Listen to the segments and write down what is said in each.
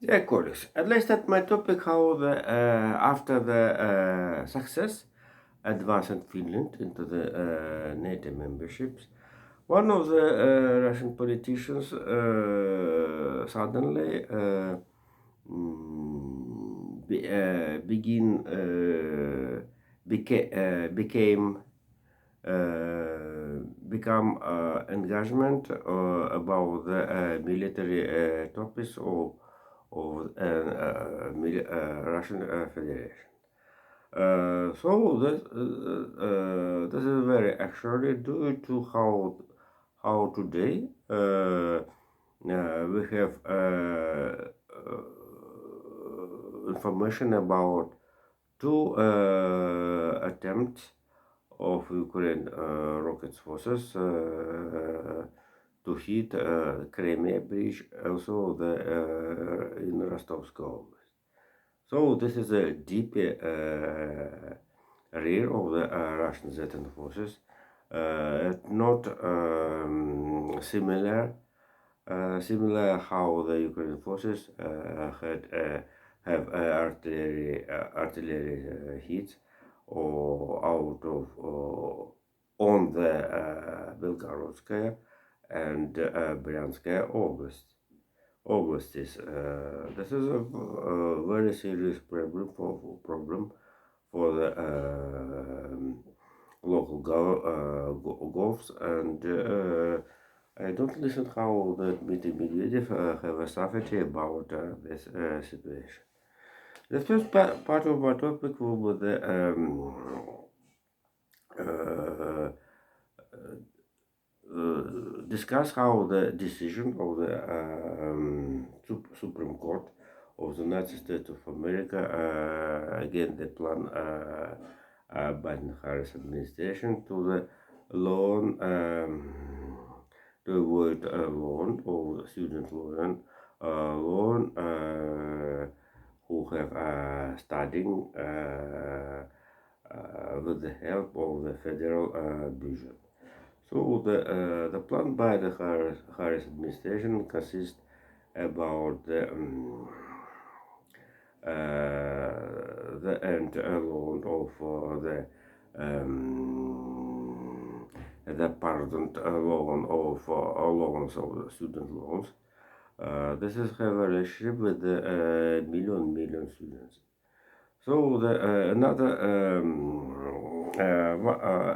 Yeah, colleagues. At least that my topic how the after the success advance in Finland into the NATO memberships, one of the Russian politicians suddenly became become engagement about the military topics of Russian Federation. This is very actually due to how today we have information about two attempts of Ukraine rocket forces to hit Crimea bridge, also the in Rostovsk Oblast. So this is a deep rear of the Russian Zetan forces, not similar how the Ukrainian forces had have artillery hits or out of on the Belgorodskaya and Bryanskaya oblasts. This is a very serious problem for the local govs, and I don't listen how the Dmitry Medvedev have a strategy about this situation. The first part of my topic will be the uh, discuss how the decision of the Supreme Court of the United States of America against the plan Biden-Harris administration to the loan to avoid a loan or student loan who have studying with the help of the federal budget. So the plan by the Harris administration consists about the end loan of the pardoned loan of loans of the student loans. This is have a relationship with the million students. So the another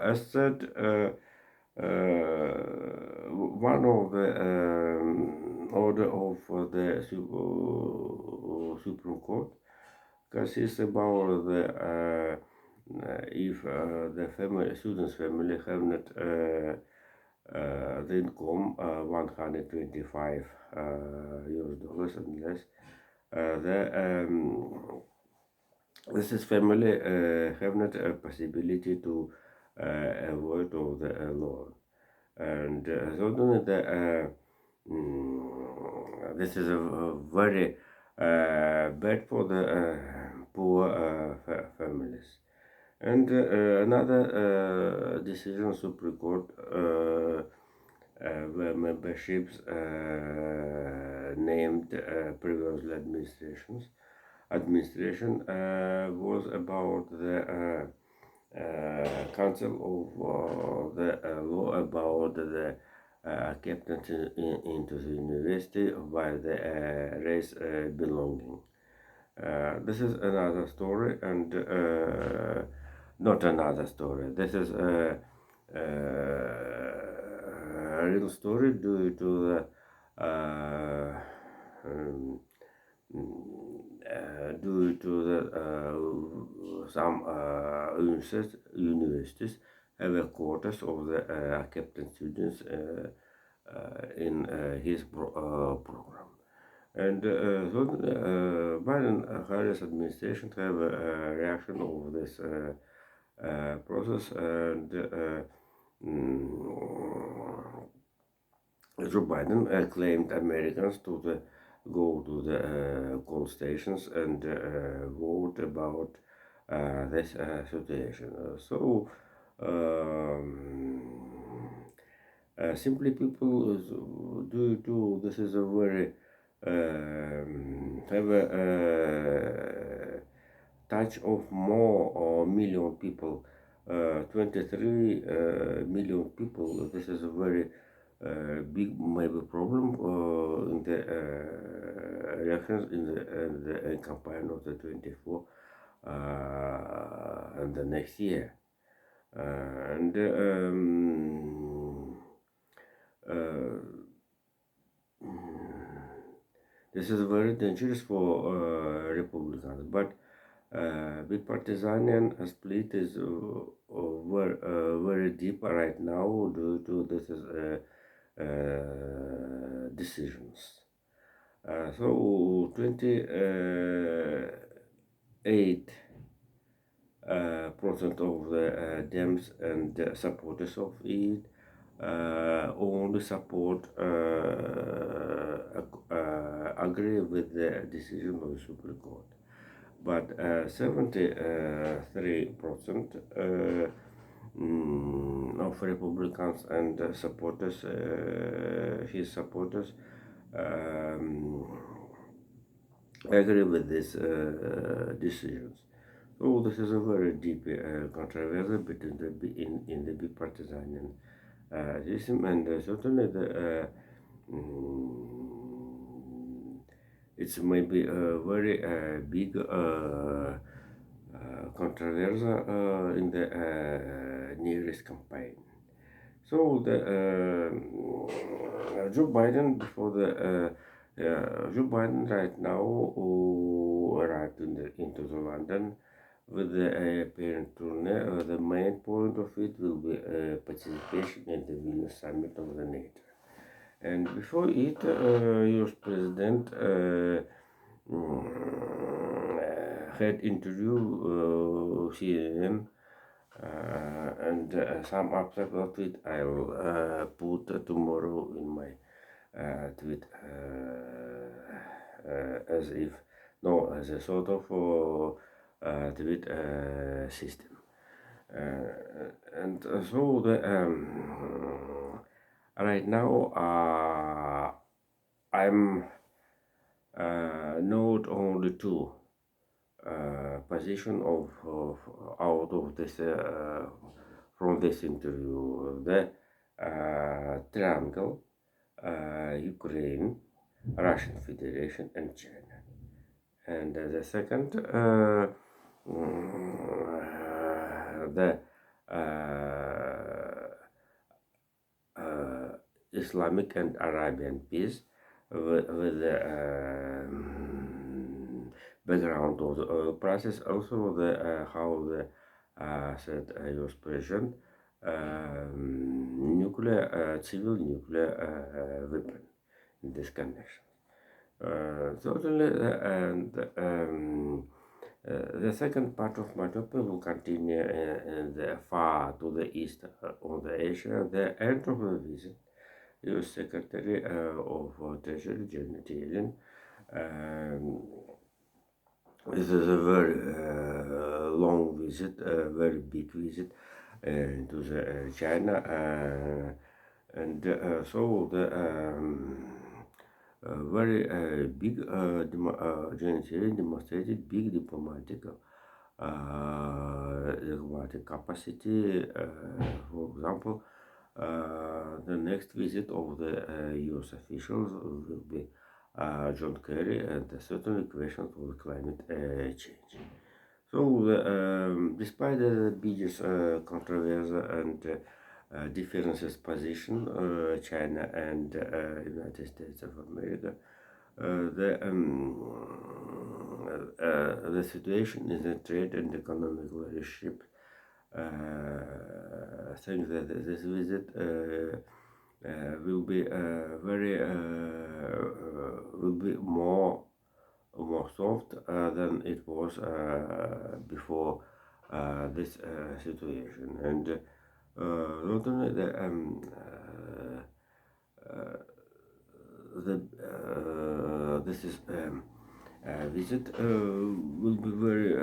as said. One of the order of the Supreme Court consists about the if the family student's family have not the income 125 US dollars and less, the this is family have not a possibility to avoid of the loan, and so doing this is a very bad for the poor families. And another decision Supreme Court where memberships named previous administration was about the Council of the law about the captains into the university by the race belonging. This is another story, and not another story. This is a real story due to the um, due to the some universities have a quotas of the captain students in his program. And so Biden-Harris administration have a reaction of this process, and Joe Biden claimed Americans to go to the coal stations and vote about this situation. Simply people do this is a very have a touch of more million people, 23 million people. This is a very big maybe problem in the elections in the campaign of the 24 and the next year. And uh, this is very dangerous for Republicans, but bipartisan split is very deep right now due to this decisions. So 28 percent of the Dems and the supporters of it only support agree with the decision of the Supreme Court, but 73% of Republicans and supporters, his supporters, um, agree with these decisions. So this is a very deep controversy between in the bipartisan system, and certainly it's maybe a very big controversy in the nearest campaign. So the Joe Biden before the Joe Biden right now arrived into the London with the parent tourney. The main point of it will be participation in the Vilnius summit of the NATO. And before it, US President had interview CNN, and some aspect of it I'll put tomorrow in my tweet as if no as a sort of tweet system. And so the right now I'm not only two position of out of this from this interview, the triangle, Ukraine, Russian Federation, and China. And the second, the Islamic and Arabian peace with the background of the oil prices, also the how the said US president nuclear civil nuclear weapon in this connection. Certainly, and the second part of my topic will continue in the far to the east on the Asia. The end of the visit, U.S. Secretary of Treasury Janet Yellen. This is a very long visit, a very big visit to the China, and so the very big Janet Yellen demonstrated big diplomatic capacity. For example, the next visit of the U.S. officials will be John Kerry, and certainly questions of climate change. So, despite the biggest controversy and differences position, China and United States of America, the situation in the trade and economic relationship. I think that this visit will be very will be more soft than it was before this situation, and not only this is visit will be very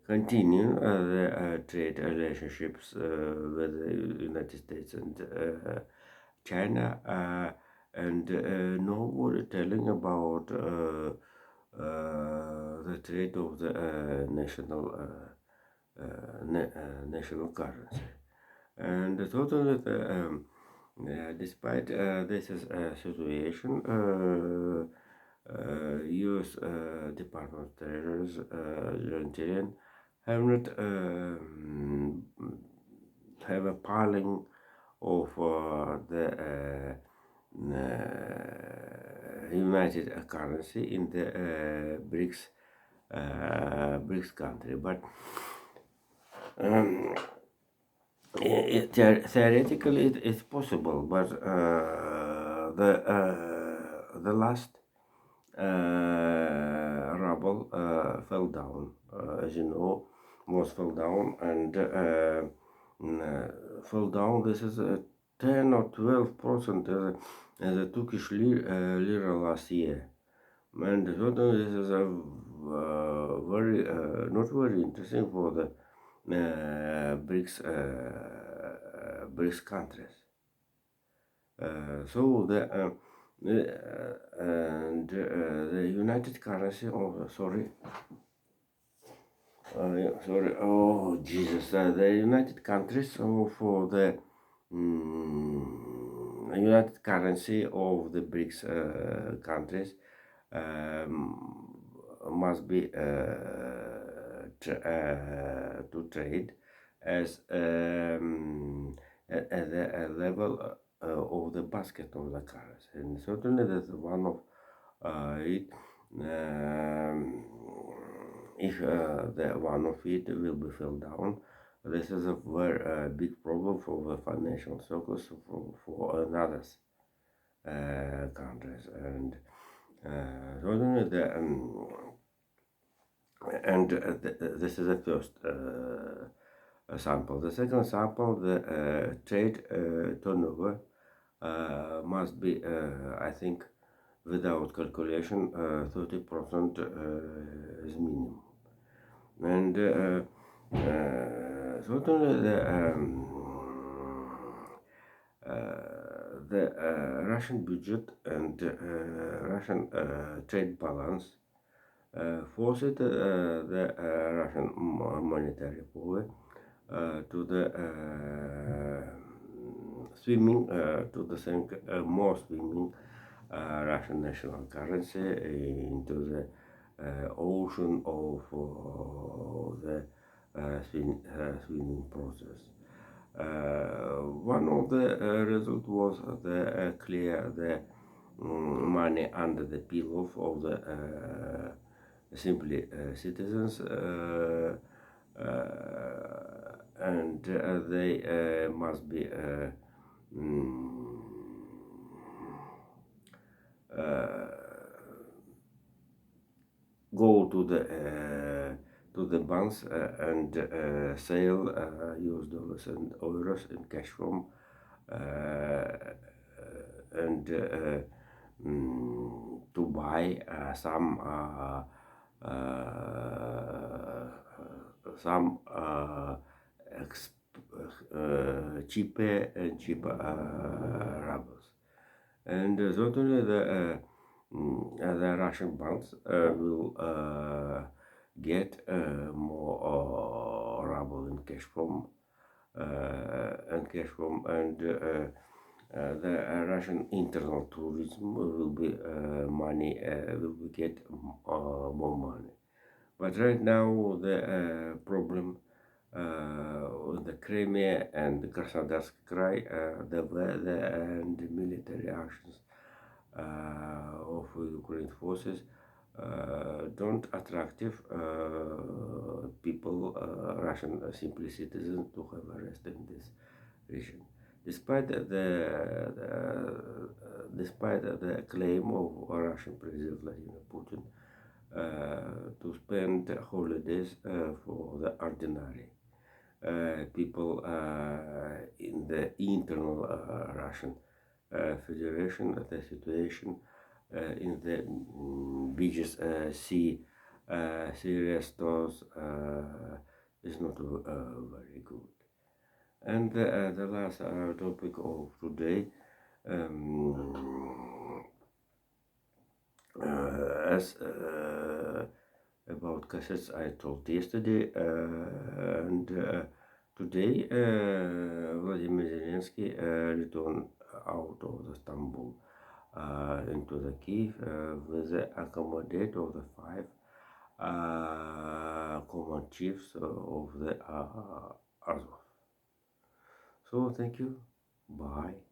continue the trade relationships with the United States and China and nobody telling about the trade of the national currency. And totally, despite this situation, U.S. Department of Treasury's Argentinian have not have a piling of the united currency in the BRICS country, but um, theoretically it's possible, but the last rubble fell down, as you know, most fell down and fell down. This is a 10 or 12% as a Turkish lira last year. And certainly this is a very not very interesting for the BRICS countries. So the united currency. Oh, sorry. Sorry. Oh, Jesus. The United Countries. So for the united currency of the BRICS countries must be to trade as at the level of the basket of the currency, and certainly that's one of it. Um, if the one of it will be fell down, this is a very big problem for the financial circles for others countries, and certainly the this is the first sample. The second sample, the trade turnover must be, I think, without calculation, 30% is minimum. And certainly the Russian budget and Russian trade balance forced the Russian monetary power to the swimming to the same more swimming Russian national currency into the ocean of the swimming process. One of the result was the clear the money under the pillow of the simply citizens, and they must be mm, go to the banks and sell US dollars and euros in cash form, and to buy some cheaper and cheaper rubles. And certainly the Russian banks will get more ruble in cash form and the Russian internal tourism will be money will be get more money. But right now the problem the Crimea and Krasnodarsk Krai, the weather and the military actions of Ukraine forces don't attractive people, Russian simply citizens, to have arrested in this region. Despite despite the claim of Russian President Vladimir Putin to spend holidays for the ordinary people in the internal Russian Federation, the situation in the beaches, sea restaurants is not very good. And the last topic of today, Um, as about cassettes I told yesterday, and today Vladimir Zelensky returned out of the Istanbul into the Kiev with the accommodate of the five command chiefs of the Azov. So thank you. Bye.